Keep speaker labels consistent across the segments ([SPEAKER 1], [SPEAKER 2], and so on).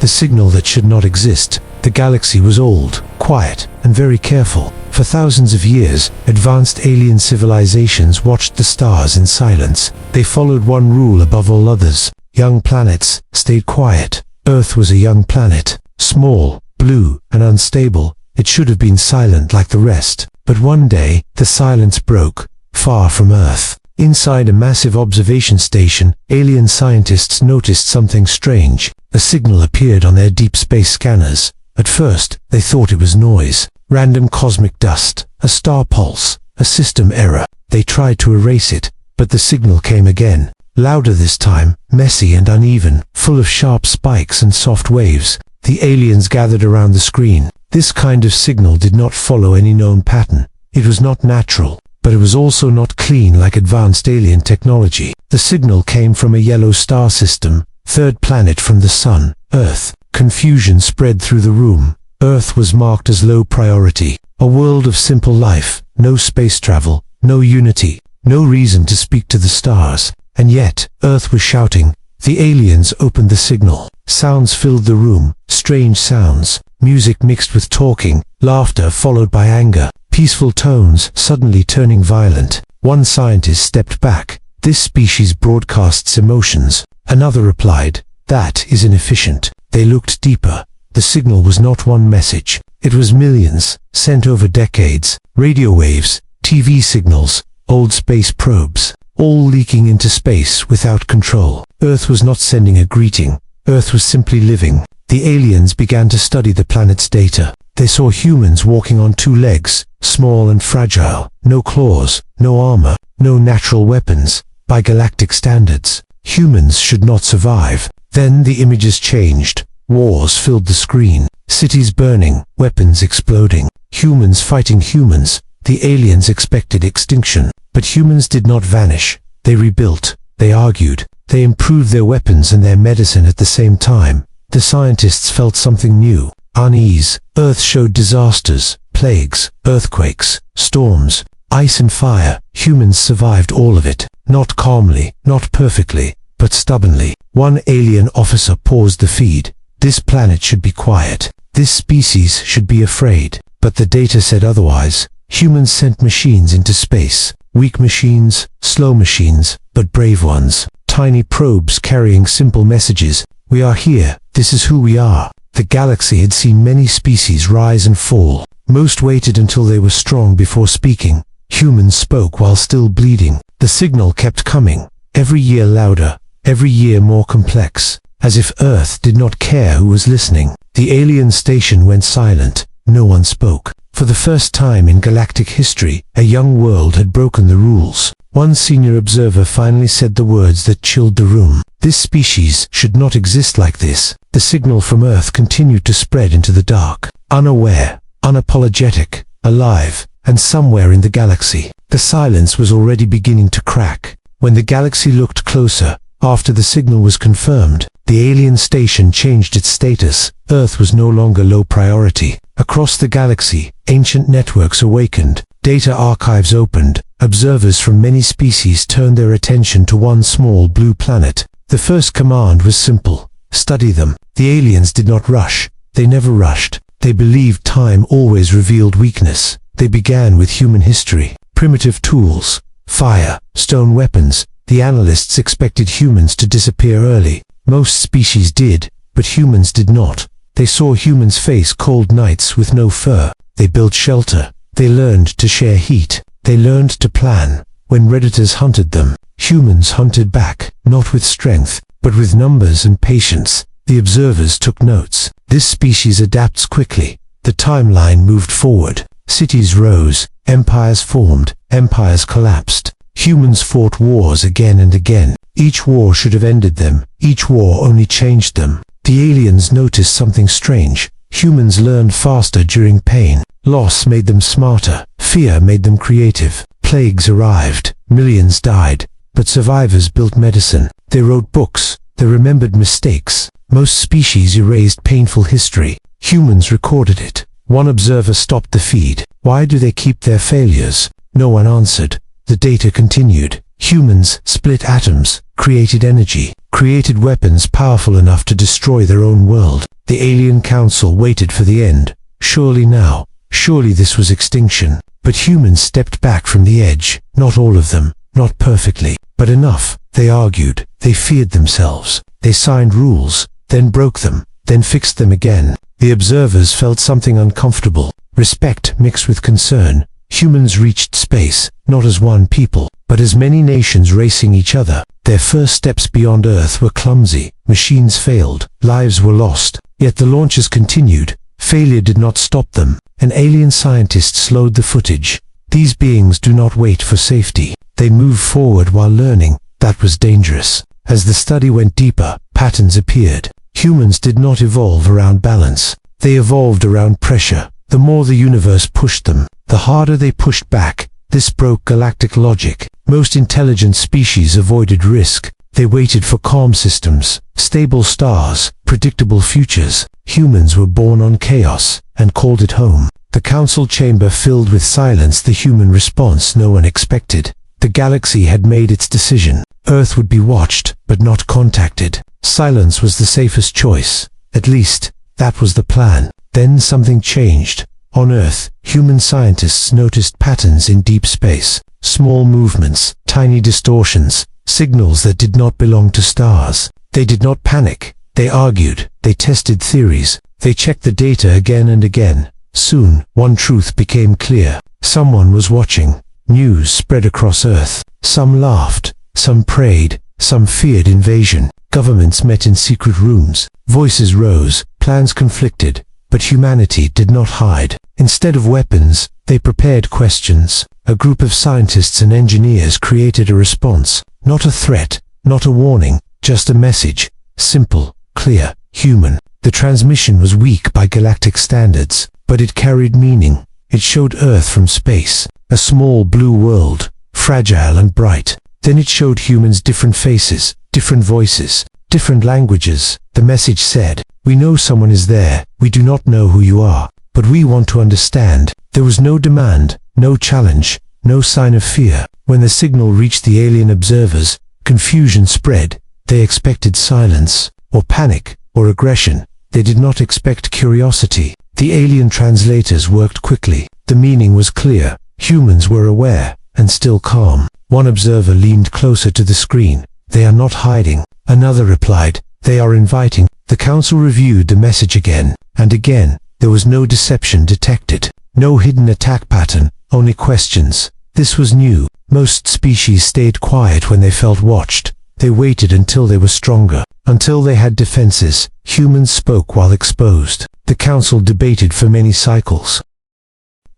[SPEAKER 1] the signal that should not exist. The galaxy was old, quiet, and very careful. For thousands of years, advanced alien civilizations watched the stars in silence. They followed one rule above all others. Young planets stayed quiet. Earth was a young planet, small, blue, and unstable. It should have been silent like the rest. But one day, the silence broke, far from Earth. Inside a massive observation station, alien scientists noticed something strange. A signal appeared on their deep space scanners. At first, they thought it was noise, random cosmic dust, a star pulse, a system error. They tried to erase it, but the signal came again. Louder this time, messy and uneven, full of sharp spikes and soft waves. The aliens gathered around the screen. This kind of signal did not follow any known pattern. It was not natural, but it was also not clean like advanced alien technology. The signal came from a yellow star system, third planet from the Sun, Earth. Confusion spread through the room. Earth was marked as low priority. A world of simple life, no space travel, no unity, no reason to speak to the stars. And yet, Earth was shouting. The aliens opened the signal. Sounds filled the room, strange sounds, music mixed with talking, laughter followed by anger, peaceful tones suddenly turning violent. One scientist stepped back. This species broadcasts emotions. Another replied, that is inefficient. They looked deeper. The signal was not one message. It was millions, sent over decades, radio waves, TV signals, old space probes, all leaking into space without control. Earth was not sending a greeting. Earth was simply living. The aliens began to study the planet's data. They saw humans walking on two legs, small and fragile, no claws, no armor, no natural weapons. By galactic standards, humans should not survive. Then the images changed. Wars filled the screen. Cities burning, weapons exploding, humans fighting humans. The aliens expected extinction. But humans did not vanish. They rebuilt. They argued. They improved their weapons and their medicine at the same time. The scientists felt something new. Unease. Earth showed disasters, plagues, earthquakes, storms, ice and fire. Humans survived all of it. Not calmly, not perfectly, but stubbornly. One alien officer paused the feed. This planet should be quiet. This species should be afraid. But the data said otherwise. Humans sent machines into space. Weak machines, slow machines, but brave ones. Tiny probes carrying simple messages. We are here. This is who we are. The galaxy had seen many species rise and fall. Most waited until they were strong before speaking. Humans spoke while still bleeding. The signal kept coming. Every year louder. Every year more complex. As if Earth did not care who was listening. The alien station went silent. No one spoke. For the first time in galactic history, a young world had broken the rules. One senior observer finally said the words that chilled the room. This species should not exist like this. The signal from Earth continued to spread into the dark. Unaware, unapologetic, alive, and somewhere in the galaxy. The silence was already beginning to crack. When the galaxy looked closer, after the signal was confirmed, the alien station changed its status. Earth was no longer low priority. Across the galaxy, ancient networks awakened. Data archives opened. Observers from many species turned their attention to one small blue planet. The first command was simple. Study them. The aliens did not rush. They never rushed. They believed time always revealed weakness. They began with human history. Primitive tools. Fire, stone weapons. The analysts expected humans to disappear early. Most species did, but humans did not. They saw humans face cold nights with no fur. They built shelter. They learned to share heat. They learned to plan. When predators hunted them, humans hunted back, not with strength, but with numbers and patience. The observers took notes. This species adapts quickly. The timeline moved forward. Cities rose. Empires formed. Empires collapsed. Humans fought wars again and again. Each war should have ended them. Each war only changed them. The aliens noticed something strange. Humans learned faster during pain. Loss made them smarter. Fear made them creative. Plagues arrived. Millions died. But survivors built medicine. They wrote books. They remembered mistakes. Most species erased painful history. Humans recorded it. One observer stopped the feed. Why do they keep their failures? No one answered. The data continued. Humans split atoms, created energy, created weapons powerful enough to destroy their own world. The alien council waited for the end. Surely now, surely this was extinction. But humans stepped back from the edge. Not all of them, not perfectly, but enough. They argued, they feared themselves. They signed rules, then broke them, then fixed them again. The observers felt something uncomfortable. Respect mixed with concern. Humans reached space, not as one people, but as many nations racing each other. Their first steps beyond Earth were clumsy. Machines failed. Lives were lost. Yet the launches continued. Failure did not stop them. An alien scientist slowed the footage. These beings do not wait for safety. They move forward while learning. That was dangerous. As the study went deeper, patterns appeared. Humans did not evolve around balance. They evolved around pressure. The more the universe pushed them, the harder they pushed back. This broke galactic logic. Most intelligent species avoided risk. They waited for calm systems, stable stars, predictable futures. Humans were born on chaos and called it home. The council chamber filled with silence, the human response no one expected. The galaxy had made its decision. Earth would be watched, but not contacted. Silence was the safest choice. At least, that was the plan. Then something changed. On Earth, human scientists noticed patterns in deep space. Small movements, tiny distortions, signals that did not belong to stars. They did not panic. They argued. They tested theories. They checked the data again and again. Soon, one truth became clear. Someone was watching. News spread across Earth. Some laughed. Some prayed. Some feared invasion. Governments met in secret rooms. Voices rose. Plans conflicted. But humanity did not hide. Instead of weapons, they prepared questions. A group of scientists and engineers created a response. Not a threat, not a warning, just a message. Simple, clear, human. The transmission was weak by galactic standards, but it carried meaning. It showed Earth from space, a small blue world, fragile and bright. Then it showed humans different faces, different voices, different languages. The message said, "We know someone is there. We do not know who you are, but we want to understand." There was no demand, no challenge, no sign of fear. When the signal reached the alien observers, confusion spread. They expected silence, or panic, or aggression. They did not expect curiosity. The alien translators worked quickly. The meaning was clear. Humans were aware, and still calm. One observer leaned closer to the screen. "They are not hiding." Another replied, "They are inviting." The council reviewed the message again and again. There was no deception detected. No hidden attack pattern, only questions. This was new. Most species stayed quiet when they felt watched. They waited until they were stronger, until they had defenses. Humans spoke while exposed. The council debated for many cycles.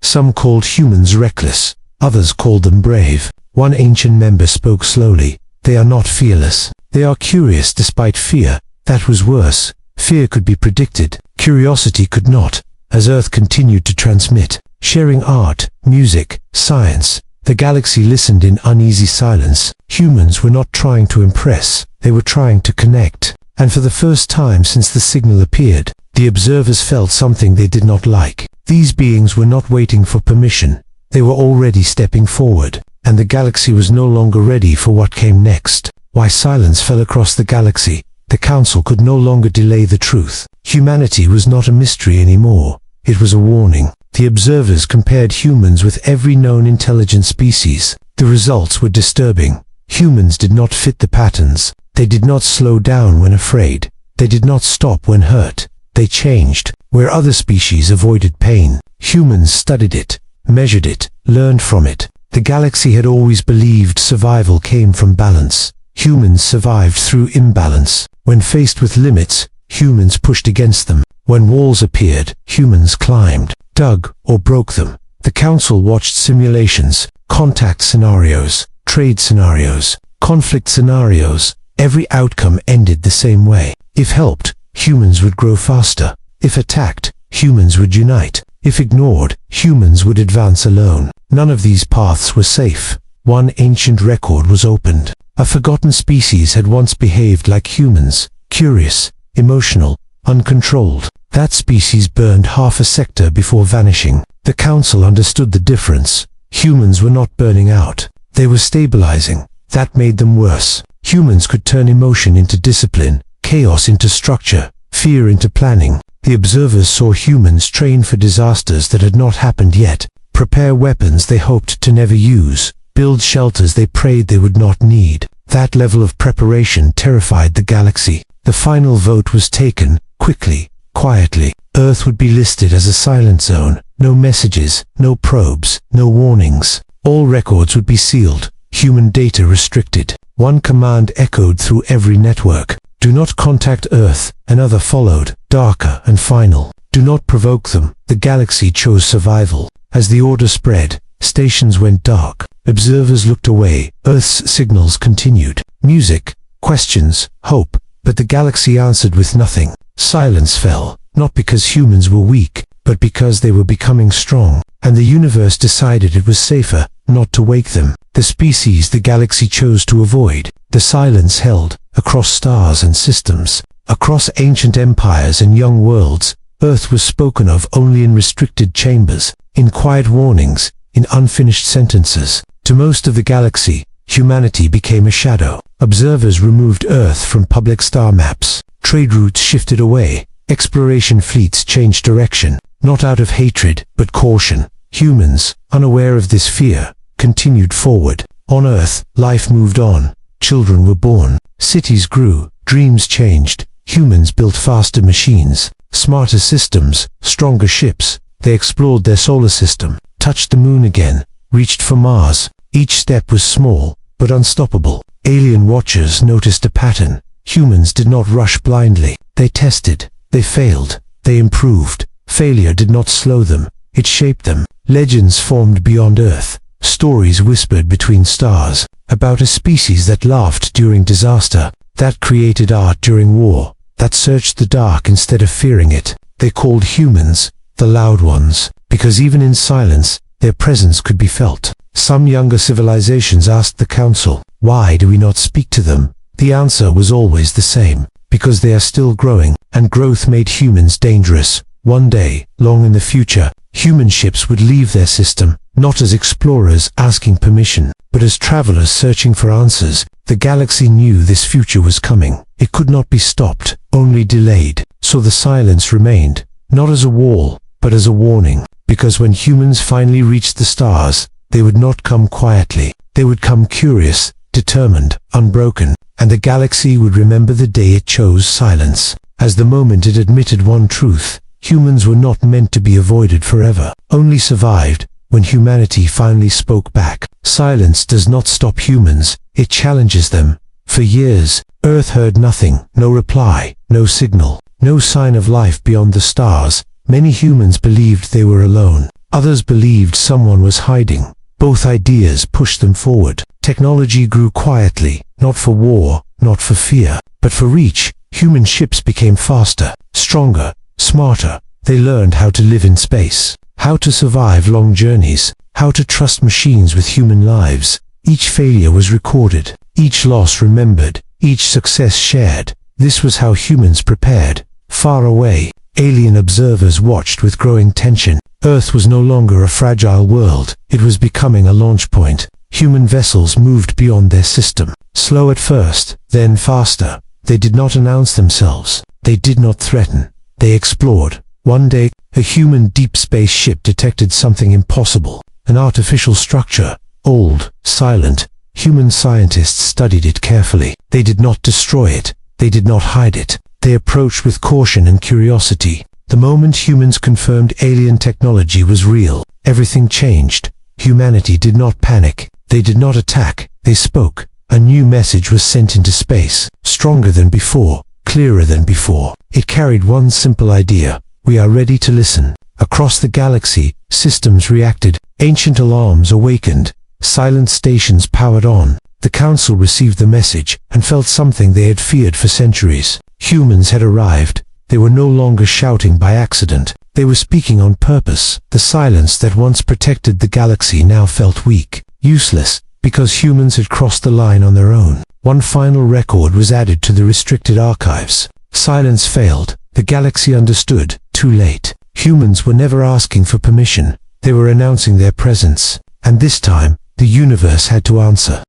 [SPEAKER 1] Some called humans reckless. Others called them brave. One ancient member spoke slowly. "They are not fearless. They are curious despite fear." That was worse. Fear could be predicted. Curiosity could not. As Earth continued to transmit, sharing art, music, science, the galaxy listened in uneasy silence. Humans were not trying to impress. They were trying to connect. And for the first time since the signal appeared, the observers felt something they did not like. These beings were not waiting for permission. They were already stepping forward, and the galaxy was no longer ready for what came next. Why silence fell across the galaxy? The council could no longer delay the truth. Humanity was not a mystery anymore. It was a warning. The observers compared humans with every known intelligent species. The results were disturbing. Humans did not fit the patterns. They did not slow down when afraid. They did not stop when hurt. They changed. Where other species avoided pain, humans studied it, measured it, learned from it. The galaxy had always believed survival came from balance. Humans survived through imbalance. When faced with limits, humans pushed against them. When walls appeared, humans climbed, dug, or broke them. The council watched simulations, contact scenarios, trade scenarios, conflict scenarios. Every outcome ended the same way. If helped, humans would grow faster. If attacked, humans would unite. If ignored, humans would advance alone. None of these paths were safe. One ancient record was opened. A forgotten species had once behaved like humans, curious, emotional, uncontrolled. That species burned half a sector before vanishing. The council understood the difference. Humans were not burning out. They were stabilizing. That made them worse. Humans could turn emotion into discipline, chaos into structure, fear into planning. The observers saw humans train for disasters that had not happened yet, prepare weapons they hoped to never use, build shelters they prayed they would not need. That level of preparation terrified the galaxy. The final vote was taken, quickly, quietly. Earth would be listed as a silent zone. No messages, no probes, no warnings. All records would be sealed, human data restricted. One command echoed through every network. Do not contact Earth. Another followed, darker and final. Do not provoke them. The galaxy chose survival. As the order spread, stations went dark. Observers looked away. Earth's signals continued. Music, questions, hope. But the galaxy answered with nothing. Silence fell, not because humans were weak, but because they were becoming strong. And the universe decided it was safer not to wake them. The species the galaxy chose to avoid. The silence held, across stars and systems, across ancient empires and young worlds. Earth was spoken of only in restricted chambers, in quiet warnings, in unfinished sentences. To most of the galaxy, humanity became a shadow. Observers removed Earth from public star maps. Trade routes shifted away. Exploration fleets changed direction, not out of hatred, but caution. Humans, unaware of this fear, continued forward. On Earth, life moved on. Children were born. Cities grew. Dreams changed. Humans built faster machines, smarter systems, stronger ships. They explored their solar system, touched the moon again, reached for Mars. Each step was small, but unstoppable. Alien watchers noticed a pattern. Humans did not rush blindly. They tested. They failed. They improved. Failure did not slow them. It shaped them. Legends formed beyond Earth. Stories whispered between stars. About a species that laughed during disaster, that created art during war, that searched the dark instead of fearing it. They called humans the loud ones, because even in silence, their presence could be felt. Some younger civilizations asked the council, why do we not speak to them? The answer was always the same, because they are still growing, and growth made humans dangerous. One day, long in the future, human ships would leave their system, not as explorers asking permission, but as travelers searching for answers. The galaxy knew this future was coming. It could not be stopped, only delayed. So the silence remained, not as a wall, but as a warning. Because when humans finally reached the stars, they would not come quietly. They would come curious, determined, unbroken. And the galaxy would remember the day it chose silence, as the moment it admitted one truth. Humans were not meant to be avoided forever, only survived when humanity finally spoke back. Silence does not stop humans, it challenges them. For years, Earth heard nothing, no reply, no signal, no sign of life beyond the stars. Many humans believed they were alone. Others believed someone was hiding. Both ideas pushed them forward. Technology grew quietly, not for war, not for fear, but for reach. Human ships became faster, stronger, smarter. They learned how to live in space, how to survive long journeys, how to trust machines with human lives. Each failure was recorded, each loss remembered, each success shared. This was how humans prepared. Far away, alien observers watched with growing tension. Earth was no longer a fragile world. It was becoming a launch point. Human vessels moved beyond their system. Slow at first, then faster. They did not announce themselves. They did not threaten. They explored. One day, a human deep space ship detected something impossible. An artificial structure. Old, silent. Human scientists studied it carefully. They did not destroy it. They did not hide it. They approached with caution and curiosity. The moment humans confirmed alien technology was real, everything changed. Humanity did not panic. They did not attack. They spoke. A new message was sent into space, stronger than before, clearer than before. It carried one simple idea. We are ready to listen. Across the galaxy, systems reacted. Ancient alarms awakened. Silent stations powered on. The council received the message and felt something they had feared for centuries. Humans had arrived. They were no longer shouting by accident. They were speaking on purpose. The silence that once protected the galaxy now felt weak, useless, because humans had crossed the line on their own. One final record was added to the restricted archives. Silence failed. The galaxy understood, too late. Humans were never asking for permission. They were announcing their presence. And this time, the universe had to answer.